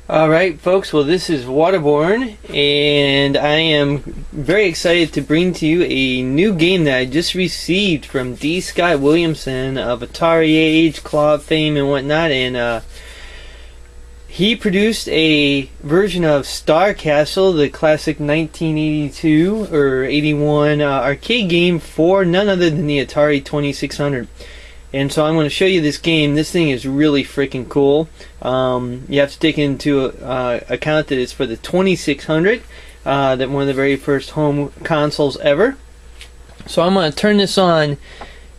Alright folks, well this is Waterborne and I am very excited to bring to you a new game that I just received from D. Scott Williamson of Atari Age, Claw fame and whatnot, and he produced a version of Star Castle, the classic 1982 or 81 arcade game for none other than the Atari 2600. And so I'm going to show you this game. This thing is really freaking cool. You have to take into account that it's for the 2600, that one of the very first home consoles ever. So I'm going to turn this on,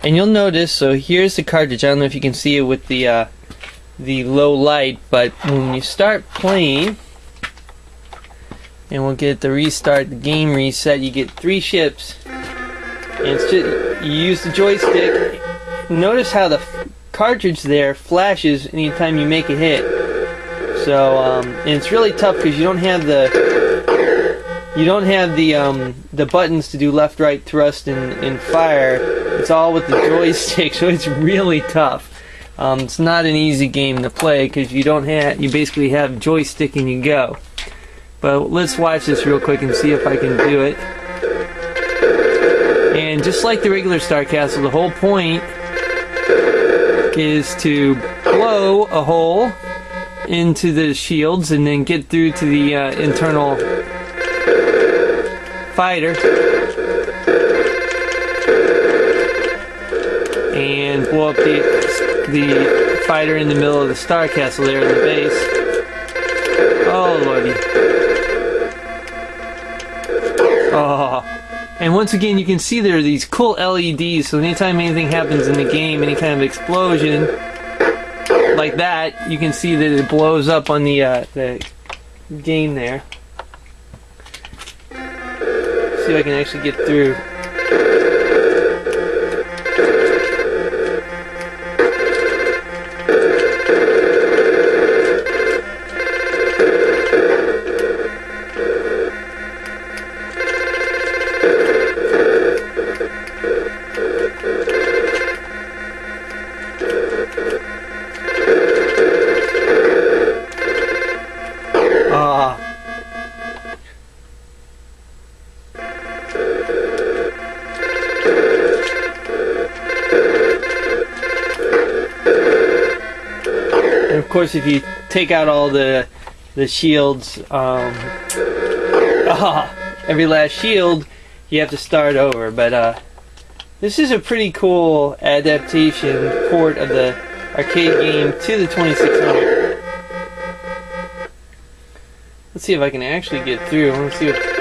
and you'll notice. So here's the cartridge. I don't know if you can see it with the low light, but when you start playing, and we'll get the restart, the game reset. You get 3 ships, and it's just, you use the joystick. Notice how the cartridge there flashes anytime you make a hit. So and it's really tough because you don't have the buttons to do left, right, thrust, and fire. It's all with the joystick, so it's really tough. It's not an easy game to play because you basically have joystick and you go. But let's watch this real quick and see if I can do it. And just like the regular Star Castle, the whole point is to blow a hole into the shields and then get through to the internal fighter and blow up the fighter in the middle of the Star Castle there in the base. Oh lordy. Oh. And once again, you can see there are these cool LEDs, so anytime anything happens in the game, any kind of explosion like that, you can see that it blows up on the game there. See if I can actually get through. And of course, if you take out all the shields, every last shield, you have to start over. But this is a pretty cool adaptation port of the arcade game to the 2600. Let's see if I can actually get through. Let's see what.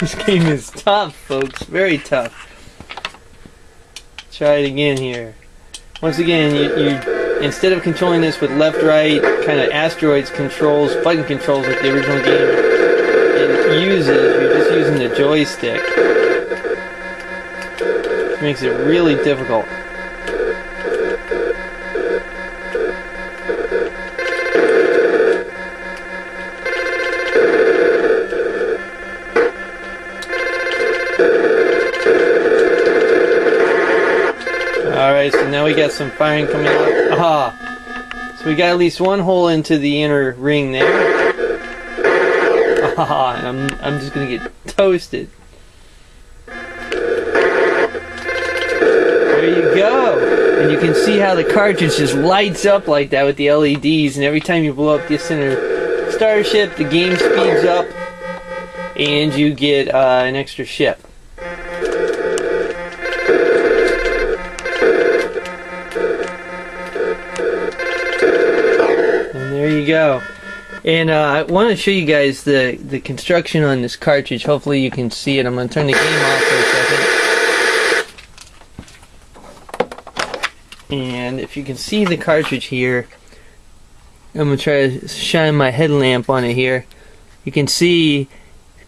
This game is tough, folks. Very tough. Try it again here. Once again, you instead of controlling this with left, right, kind of asteroids controls, button controls like the original game it uses, you're just using the joystick. Which makes it really difficult. Alright, so now we got some firing coming out. So we got at least one hole into the inner ring there. And I'm just gonna get toasted. There you go. And you can see how the cartridge just lights up like that with the LEDs, and every time you blow up this inner starship, the game speeds up and you get an extra ship. There you go. And I want to show you guys the construction on this cartridge. Hopefully you can see it. I'm going to turn the game off for a second. And if you can see the cartridge here, I'm going to try to shine my headlamp on it here. You can see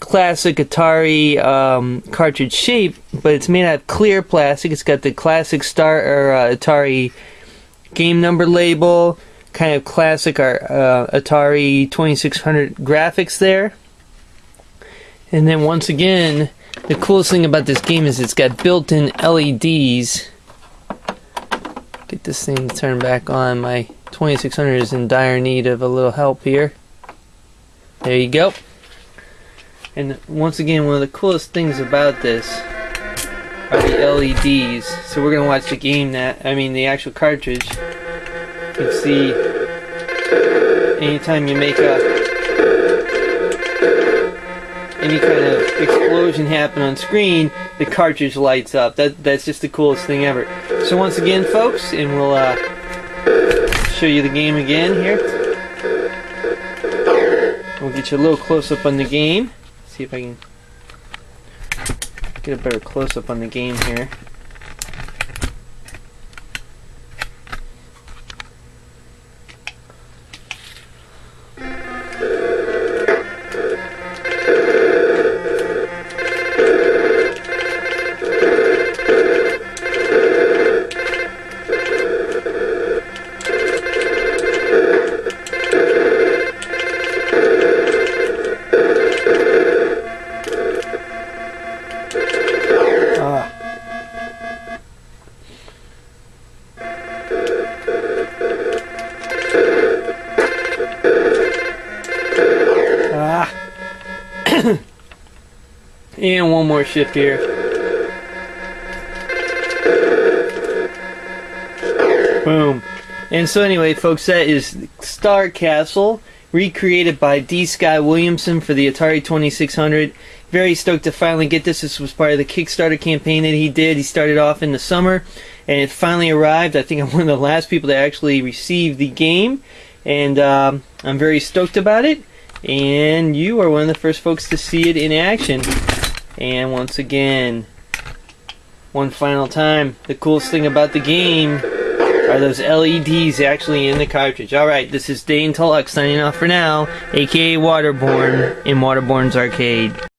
classic Atari cartridge shape, but it's made out of clear plastic. It's got the classic Atari game number label, kind of classic Atari 2600 graphics there. And then once again, the coolest thing about this game is it's got built-in LEDs. Get this thing turned back on. My 2600 is in dire need of a little help here. There you go. And once again, one of the coolest things about this are the LEDs. So we're gonna watch the game the actual cartridge. You can see anytime you make any kind of explosion happen on screen, the cartridge lights up. That's just the coolest thing ever. So once again, folks, and we'll show you the game again here. We'll get you a little close-up on the game. See if I can get a better close-up on the game here. And one more shift here. Boom. And so anyway, folks, that is Star Castle, recreated by D. Sky Williamson for the Atari 2600. Very stoked to finally get this. This was part of the Kickstarter campaign that he did. He started off in the summer, and it finally arrived. I think I'm one of the last people to actually receive the game, and I'm very stoked about it. And you are one of the first folks to see it in action. And once again, one final time, the coolest thing about the game are those LEDs actually in the cartridge. Alright, this is Dane Tullock signing off for now, aka Waterborne, in Waterborne's Arcade.